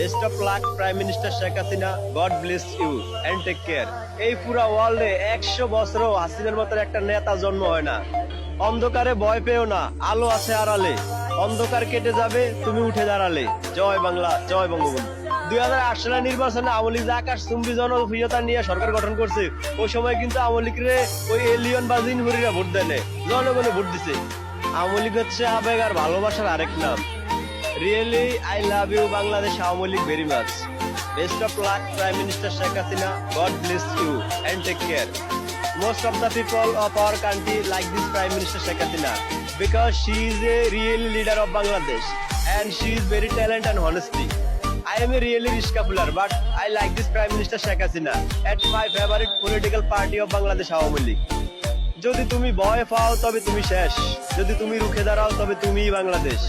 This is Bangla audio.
Best of luck prime minister Sheikh Hasina, God bless you and take care. এই পুরা ওয়ার্ল্ডে 100 বছরও হাসিনার মতো একটা নেতা জন্ম হয় না। অন্ধকারে ভয় পেও না, আলো আছে আড়ালে। অন্ধকার কেটে যাবে, তুমি উঠে দাঁড়ালে। জয় বাংলা, জয় বঙ্গবন্ধু। 2008 সালের নির্বাচনে আওয়ামী লীগ যে আকাশ চুম্বী জনপ্রিয়তা নিয়ে সরকার গঠন করছে, ওই সময় কিন্তু আওয়ামী লীগরে ওই এলিয়ন বা জিনহুরিরা ভোট দেয় না, জনগণে ভোট দিছে। আওয়ামী লীগ হচ্ছে আবেগ আর ভালোবাসার আরেক নাম। Really I love you Bangladesh Awami League very much. Best of luck prime minister Sheikh Hasina, God bless you and take care. Most of the people of our country like this Prime Minister Sheikh Hasina because she is a real leader of Bangladesh and she is very talented and honesty. I am a really Rishka puller, but I like this Prime Minister Sheikh Hasina at my favorite political party of Bangladesh Awami League. যদি তুমি ভয় পাও তবে তুমি শেষ, যদি তুমি রুখে দাঁড়াও তবে তুমিই বাংলাদেশ।